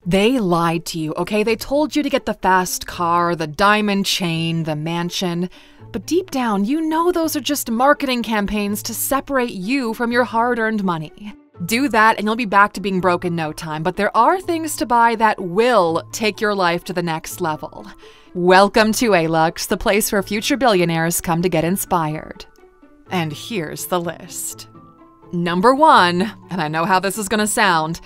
They lied to you, okay? They told you to get the fast car, the diamond chain, the mansion. But deep down, you know those are just marketing campaigns to separate you from your hard-earned money. Do that and you'll be back to being broke in no time, but there are things to buy that will take your life to the next level. Welcome to Alux, the place where future billionaires come to get inspired. And here's the list. Number 1, and I know how this is gonna sound,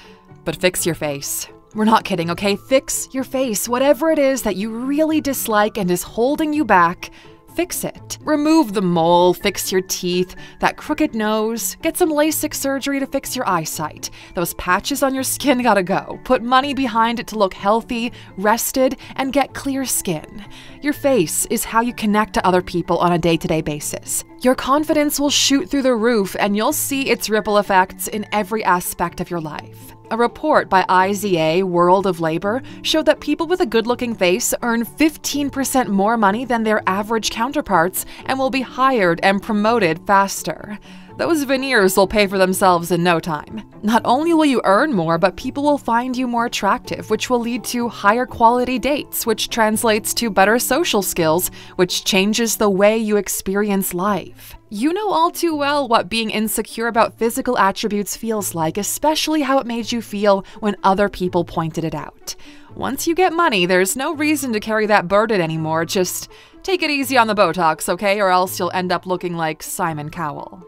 but fix your face. We're not kidding, okay? Fix your face. Whatever it is that you really dislike and is holding you back, fix it. Remove the mole, fix your teeth, that crooked nose, get some LASIK surgery to fix your eyesight. Those patches on your skin gotta go. Put money behind it to look healthy, rested, and get clear skin. Your face is how you connect to other people on a day-to-day basis. Your confidence will shoot through the roof and you'll see its ripple effects in every aspect of your life. A report by IZA World of Labor showed that people with a good-looking face earn 15% more money than their average counterparts and will be hired and promoted faster. Those veneers will pay for themselves in no time. Not only will you earn more, but people will find you more attractive, which will lead to higher quality dates, which translates to better social skills, which changes the way you experience life. You know all too well what being insecure about physical attributes feels like, especially how it made you feel when other people pointed it out. Once you get money, there's no reason to carry that burden anymore. Just take it easy on the Botox, okay? Or else you'll end up looking like Simon Cowell.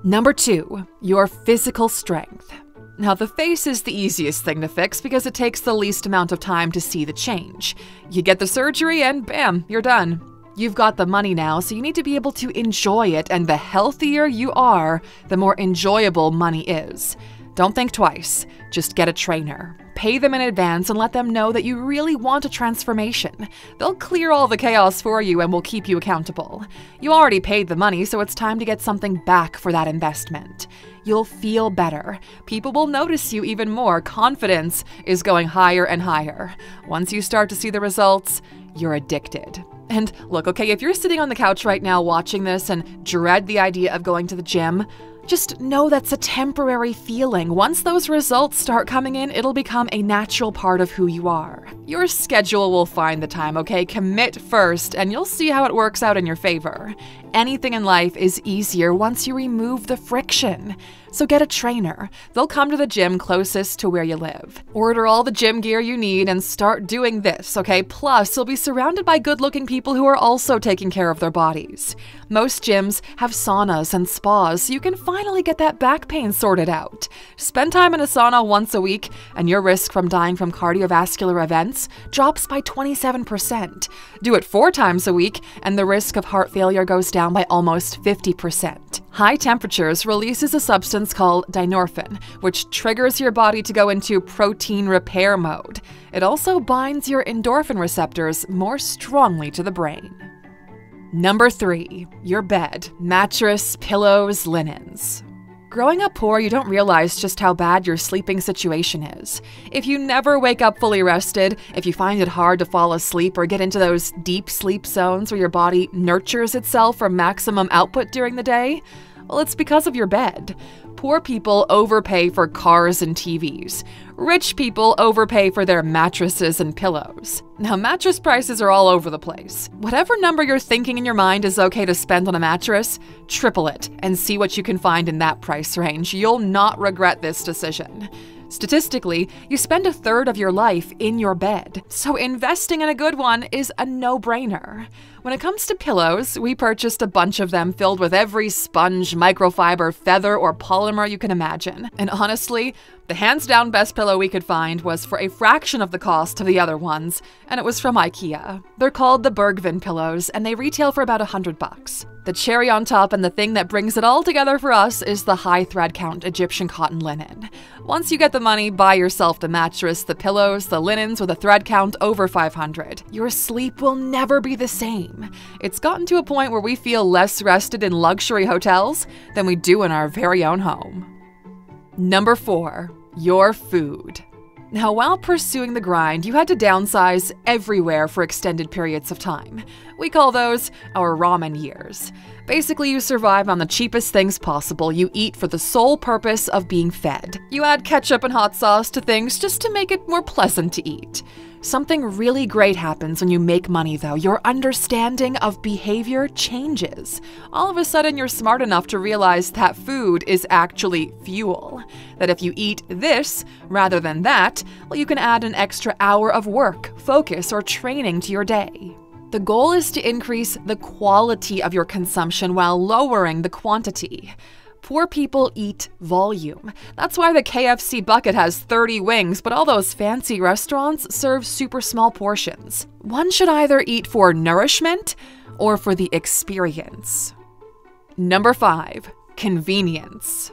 Number 2, your physical strength. Now, the face is the easiest thing to fix because it takes the least amount of time to see the change. You get the surgery and bam, you're done. You've got the money now, so you need to be able to enjoy it, and the healthier you are, the more enjoyable money is. Don't think twice. Just get a trainer. Pay them in advance and let them know that you really want a transformation. They'll clear all the chaos for you and will keep you accountable. You already paid the money, so it's time to get something back for that investment. You'll feel better. People will notice you even more. Confidence is going higher and higher. Once you start to see the results, you're addicted. And look, okay, if you're sitting on the couch right now watching this and dread the idea of going to the gym, just know that's a temporary feeling. Once those results start coming in, it'll become a natural part of who you are. Your schedule will find the time, okay? Commit first, and you'll see how it works out in your favor. Anything in life is easier once you remove the friction. So get a trainer. They'll come to the gym closest to where you live. Order all the gym gear you need and start doing this, okay? Plus, you'll be surrounded by good-looking people who are also taking care of their bodies. Most gyms have saunas and spas, so you can finally get that back pain sorted out. Spend time in a sauna once a week, and your risk from dying from cardiovascular events drops by 27%. Do it 4 times a week, and the risk of heart failure goes down by almost 50%. High temperatures releases a substance called dynorphin, which triggers your body to go into protein repair mode. It also binds your endorphin receptors more strongly to the brain. Number 3, your bed, mattress, pillows, linens. Growing up poor, you don't realize just how bad your sleeping situation is. If you never wake up fully rested, if you find it hard to fall asleep or get into those deep sleep zones where your body nurtures itself for maximum output during the day, well, it's because of your bed. Poor people overpay for cars and TVs. Rich people overpay for their mattresses and pillows. Now, mattress prices are all over the place. Whatever number you're thinking in your mind is okay to spend on a mattress, triple it and see what you can find in that price range. You'll not regret this decision. Statistically, you spend 1/3 of your life in your bed, so investing in a good one is a no-brainer. When it comes to pillows, we purchased a bunch of them filled with every sponge, microfiber, feather, or polymer you can imagine. And honestly, the hands-down best pillow we could find was for a fraction of the cost of the other ones, and it was from IKEA. They're called the Bergvin pillows, and they retail for about $100. The cherry on top and the thing that brings it all together for us is the high thread count Egyptian cotton linen. Once you get the money, buy yourself the mattress, the pillows, the linens with a thread count over 500. Your sleep will never be the same. It's gotten to a point where we feel less rested in luxury hotels than we do in our very own home. Number 4, your food. Now, while pursuing the grind, you had to downsize everywhere for extended periods of time. We call those our ramen years. Basically, you survive on the cheapest things possible. You eat for the sole purpose of being fed. You add ketchup and hot sauce to things just to make it more pleasant to eat. Something really great happens when you make money, though. Your understanding of behavior changes. All of a sudden, you're smart enough to realize that food is actually fuel. That if you eat this rather than that, well, you can add an extra hour of work, focus, or training to your day. The goal is to increase the quality of your consumption while lowering the quantity. Poor people eat volume. That's why the KFC bucket has 30 wings, but all those fancy restaurants serve super small portions. One should either eat for nourishment or for the experience. Number 5, convenience.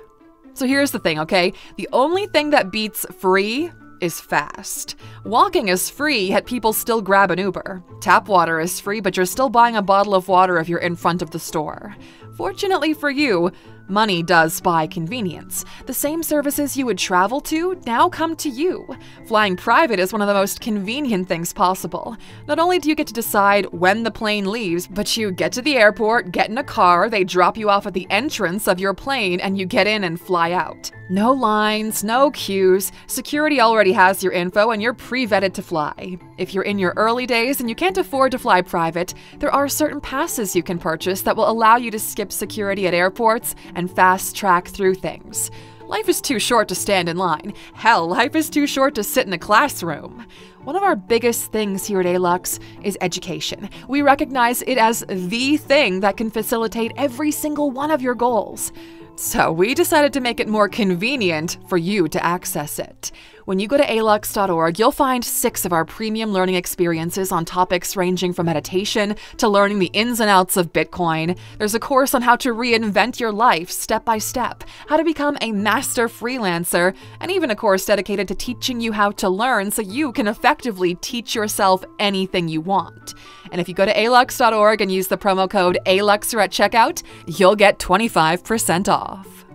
So here's the thing, okay? The only thing that beats free is fast. Walking is free, yet people still grab an Uber. Tap water is free, but you're still buying a bottle of water if you're in front of the store. Fortunately for you, money does buy convenience. The same services you would travel to now come to you. Flying private is one of the most convenient things possible. Not only do you get to decide when the plane leaves, but you get to the airport, get in a car, they drop you off at the entrance of your plane, and you get in and fly out. No lines, no queues, security already has your info, and you're pre-vetted to fly. If you're in your early days and you can't afford to fly private, there are certain passes you can purchase that will allow you to skip security at airports and fast-track through things. Life is too short to stand in line. Hell, life is too short to sit in a classroom. One of our biggest things here at Alux is education. We recognize it as the thing that can facilitate every single one of your goals. So we decided to make it more convenient for you to access it. When you go to Alux.org, you'll find 6 of our premium learning experiences on topics ranging from meditation to learning the ins and outs of Bitcoin. There's a course on how to reinvent your life step by step, how to become a master freelancer, and even a course dedicated to teaching you how to learn so you can effectively teach yourself anything you want. And if you go to Alux.org and use the promo code ALUXER at checkout, you'll get 25% off.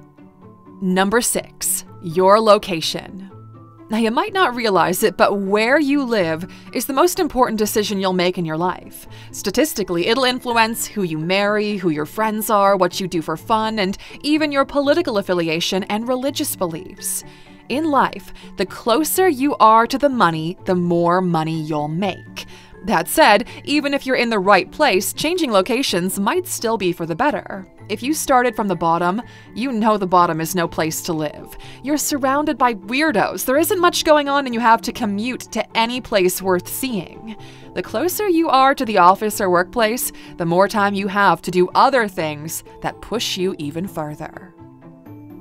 Number 6, your location. Now, you might not realize it, but where you live is the most important decision you'll make in your life. Statistically, it'll influence who you marry, who your friends are, what you do for fun, and even your political affiliation and religious beliefs. In life, the closer you are to the money, the more money you'll make. That said, even if you're in the right place, changing locations might still be for the better. If you started from the bottom, you know the bottom is no place to live. You're surrounded by weirdos, there isn't much going on, and you have to commute to any place worth seeing. The closer you are to the office or workplace, the more time you have to do other things that push you even further.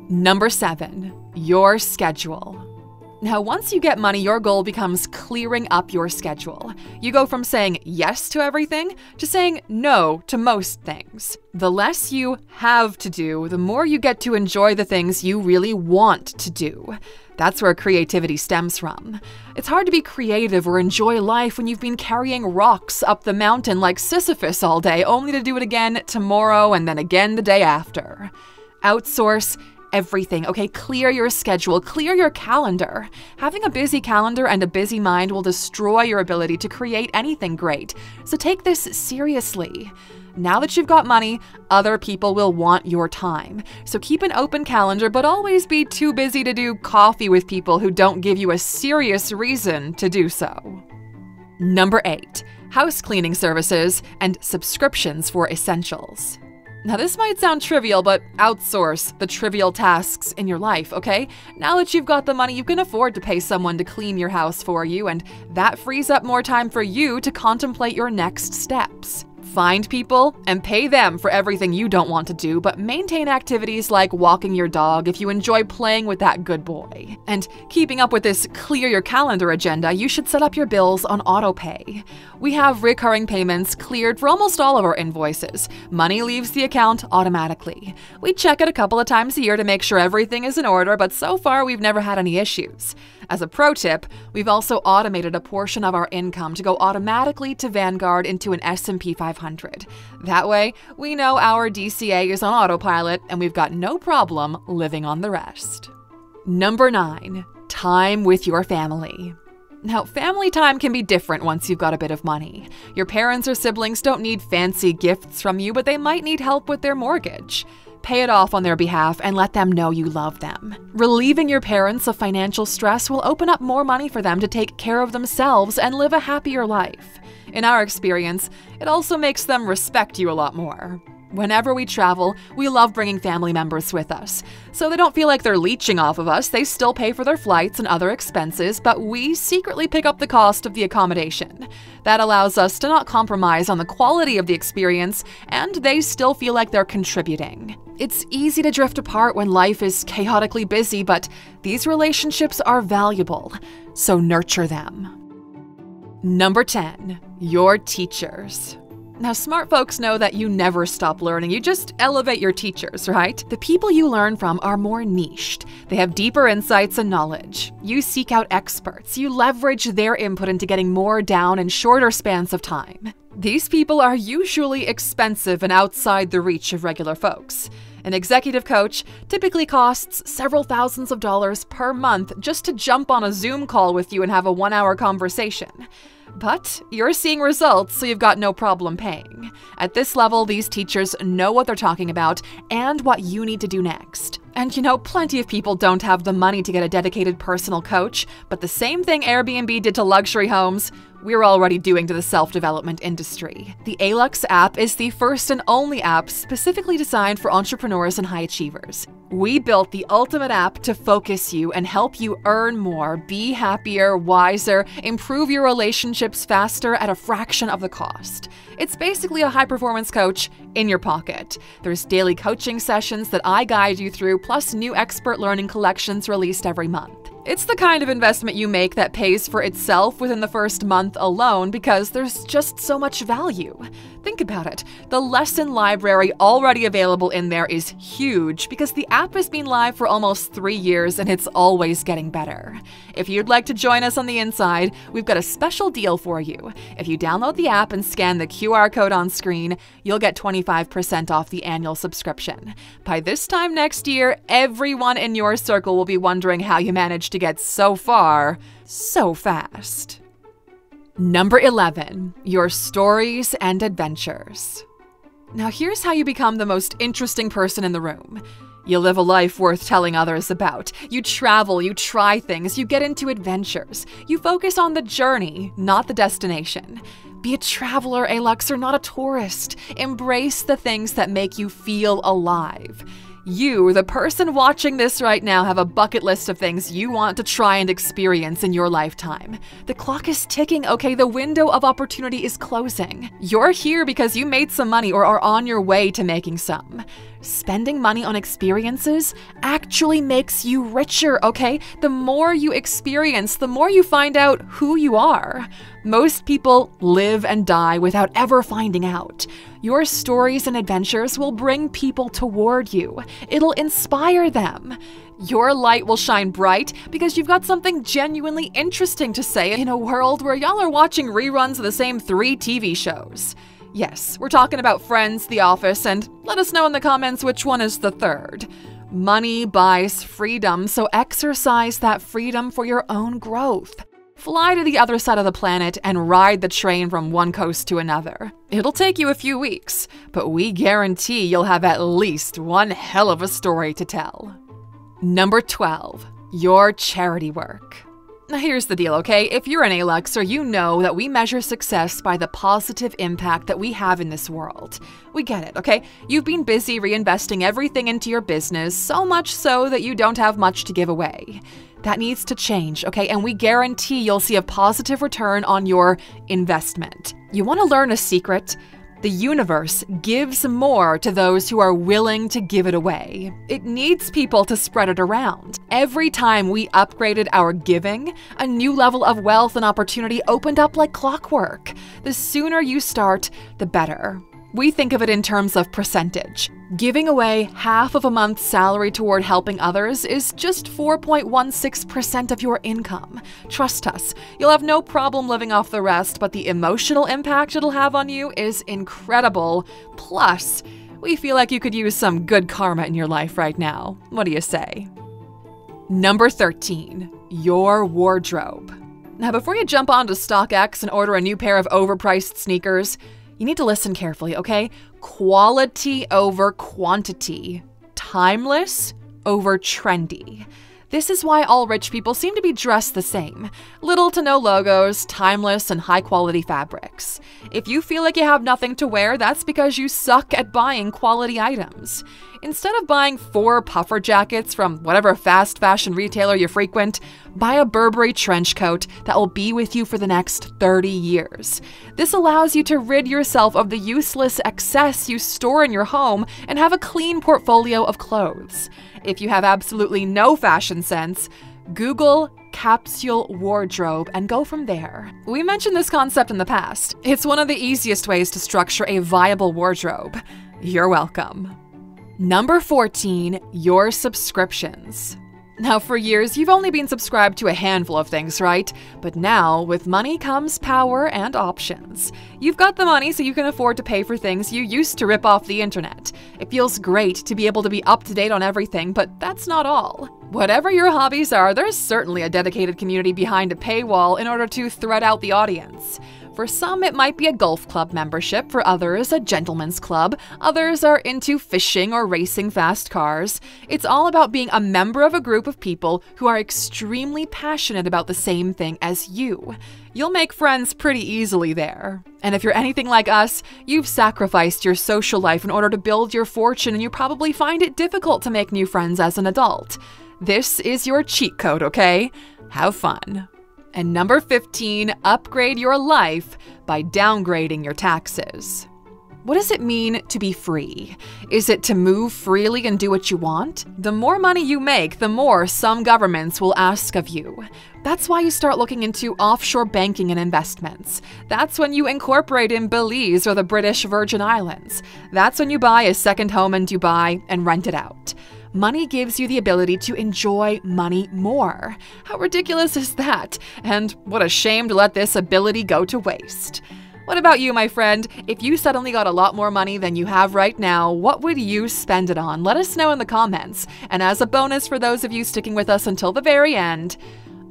Number 7, your schedule. Now, once you get money, your goal becomes clearing up your schedule. You go from saying yes to everything to saying no to most things. The less you have to do, the more you get to enjoy the things you really want to do. That's where creativity stems from. It's hard to be creative or enjoy life when you've been carrying rocks up the mountain like Sisyphus all day, only to do it again tomorrow and then again the day after. Outsource everything, okay? Clear your schedule, clear your calendar. Having a busy calendar and a busy mind will destroy your ability to create anything great. So take this seriously. Now that you've got money, other people will want your time. So keep an open calendar, but always be too busy to do coffee with people who don't give you a serious reason to do so. Number 8, house cleaning services and subscriptions for essentials. Now, this might sound trivial, but outsource the trivial tasks in your life, okay? Now that you've got the money, you can afford to pay someone to clean your house for you, and that frees up more time for you to contemplate your next steps. Find people and pay them for everything you don't want to do, but maintain activities like walking your dog if you enjoy playing with that good boy. And keeping up with this clear your calendar agenda, you should set up your bills on autopay. We have recurring payments cleared for almost all of our invoices. Money leaves the account automatically. We check it a couple of times a year to make sure everything is in order, but so far we've never had any issues. As a pro tip, we've also automated a portion of our income to go automatically to Vanguard into an S&P 500. That way, we know our DCA is on autopilot and we've got no problem living on the rest. Number 9, time with your family. Now, family time can be different once you've got a bit of money. Your parents or siblings don't need fancy gifts from you, but they might need help with their mortgage. Pay it off on their behalf and let them know you love them. Relieving your parents of financial stress will open up more money for them to take care of themselves and live a happier life. In our experience, it also makes them respect you a lot more. Whenever we travel, we love bringing family members with us. So they don't feel like they're leeching off of us. They still pay for their flights and other expenses, but we secretly pick up the cost of the accommodation. That allows us to not compromise on the quality of the experience, and they still feel like they're contributing. It's easy to drift apart when life is chaotically busy, but these relationships are valuable, so nurture them. Number 10, your teachers. Now, smart folks know that you never stop learning, you just elevate your teachers, right? The people you learn from are more niched. They have deeper insights and knowledge. You seek out experts. You leverage their input into getting more down in shorter spans of time. These people are usually expensive and outside the reach of regular folks. An executive coach typically costs several thousands of dollars per month just to jump on a Zoom call with you and have a 1-hour conversation. But you're seeing results, so you've got no problem paying. At this level, these teachers know what they're talking about and what you need to do next. And you know, plenty of people don't have the money to get a dedicated personal coach, but the same thing Airbnb did to luxury homes, we're already doing to the self-development industry. The Alux app is the first and only app specifically designed for entrepreneurs and high achievers. We built the ultimate app to focus you and help you earn more, be happier, wiser, improve your relationships faster at a fraction of the cost. It's basically a high-performance coach in your pocket. There's daily coaching sessions that I guide you through, plus new expert learning collections released every month. It's the kind of investment you make that pays for itself within the first month alone because there's just so much value. Think about it. The lesson library already available in there is huge because the app has been live for almost 3 years and it's always getting better. If you'd like to join us on the inside, we've got a special deal for you. If you download the app and scan the QR code on screen, you'll get 25% off the annual subscription. By this time next year, everyone in your circle will be wondering how you managed to get so far so fast. Number 11, your stories and adventures. Now here's how you become the most interesting person in the room. You live a life worth telling others about. You travel, you try things, you get into adventures. You focus on the journey, not the destination. Be a traveler, Aluxer, not a tourist. Embrace the things that make you feel alive. You, the person watching this right now, have a bucket list of things you want to try and experience in your lifetime. The clock is ticking, okay? The window of opportunity is closing. You're here because you made some money or are on your way to making some. Spending money on experiences actually makes you richer, okay? The more you experience, the more you find out who you are. Most people live and die without ever finding out. Your stories and adventures will bring people toward you. It'll inspire them. Your light will shine bright because you've got something genuinely interesting to say in a world where y'all are watching reruns of the same 3 TV shows. Yes, we're talking about Friends, The Office, and let us know in the comments which one is the third. Money buys freedom, so exercise that freedom for your own growth. Fly to the other side of the planet and ride the train from one coast to another. It'll take you a few weeks, but we guarantee you'll have at least one hell of a story to tell. Number 12, your charity work. Now here's the deal, okay? If you're an Aluxer, you know that we measure success by the positive impact that we have in this world. We get it, okay? You've been busy reinvesting everything into your business, so much so that you don't have much to give away. That needs to change, okay? And we guarantee you'll see a positive return on your investment. You want to learn a secret? The universe gives more to those who are willing to give it away. It needs people to spread it around. Every time we upgraded our giving, a new level of wealth and opportunity opened up like clockwork. The sooner you start, the better. We think of it in terms of percentage. Giving away half of a month's salary toward helping others is just 4.16% of your income. Trust us, you'll have no problem living off the rest, but the emotional impact it'll have on you is incredible. Plus, we feel like you could use some good karma in your life right now. What do you say? Number 13, your wardrobe. Now, before you jump onto StockX and order a new pair of overpriced sneakers, you need to listen carefully, okay? Quality over quantity. Timeless over trendy. This is why all rich people seem to be dressed the same. Little to no logos, timeless and high-quality fabrics. If you feel like you have nothing to wear, that's because you suck at buying quality items. Instead of buying 4 puffer jackets from whatever fast fashion retailer you frequent, buy a Burberry trench coat that will be with you for the next 30 years. This allows you to rid yourself of the useless excess you store in your home and have a clean portfolio of clothes. If you have absolutely no fashion sense, Google capsule wardrobe and go from there. We mentioned this concept in the past. It's one of the easiest ways to structure a viable wardrobe. You're welcome. Number 14, your subscriptions. Now, for years, you've only been subscribed to a handful of things, right? But now, with money comes power and options. You've got the money so you can afford to pay for things you used to rip off the internet. It feels great to be able to be up to date on everything, but that's not all. Whatever your hobbies are, there's certainly a dedicated community behind a paywall in order to thread out the audience. For some, it might be a golf club membership, for others, a gentleman's club, others are into fishing or racing fast cars. It's all about being a member of a group of people who are extremely passionate about the same thing as you. You'll make friends pretty easily there. And if you're anything like us, you've sacrificed your social life in order to build your fortune, and you probably find it difficult to make new friends as an adult. This is your cheat code, okay? Have fun. And number 15, upgrade your life by downgrading your taxes. What does it mean to be free? Is it to move freely and do what you want? The more money you make, the more some governments will ask of you. That's why you start looking into offshore banking and investments. That's when you incorporate in Belize or the British Virgin Islands. That's when you buy a second home in Dubai and rent it out. Money gives you the ability to enjoy money more. How ridiculous is that? And what a shame to let this ability go to waste. What about you, my friend? If you suddenly got a lot more money than you have right now, what would you spend it on? Let us know in the comments. And as a bonus for those of you sticking with us until the very end,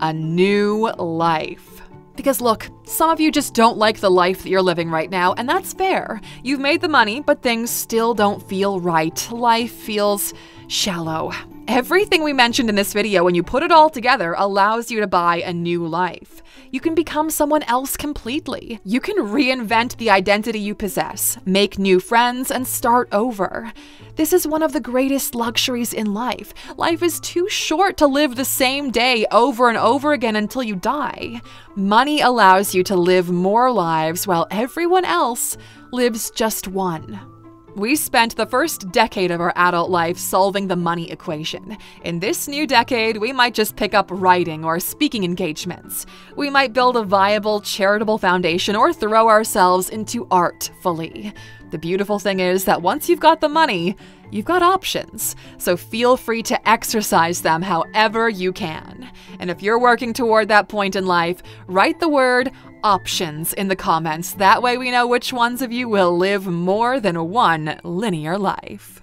a new life. Because look, some of you just don't like the life that you're living right now, and that's fair. You've made the money, but things still don't feel right. Life feels shallow. Everything we mentioned in this video, when you put it all together, allows you to buy a new life. You can become someone else completely. You can reinvent the identity you possess, make new friends, and start over. This is one of the greatest luxuries in life. Life is too short to live the same day over and over again until you die. Money allows you to live more lives while everyone else lives just one. We spent the first decade of our adult life solving the money equation. In this new decade, we might just pick up writing or speaking engagements. We might build a viable charitable foundation or throw ourselves into art fully. The beautiful thing is that once you've got the money, you've got options. So feel free to exercise them however you can. And if you're working toward that point in life, write the word options in the comments. That way we know which ones of you will live more than one linear life.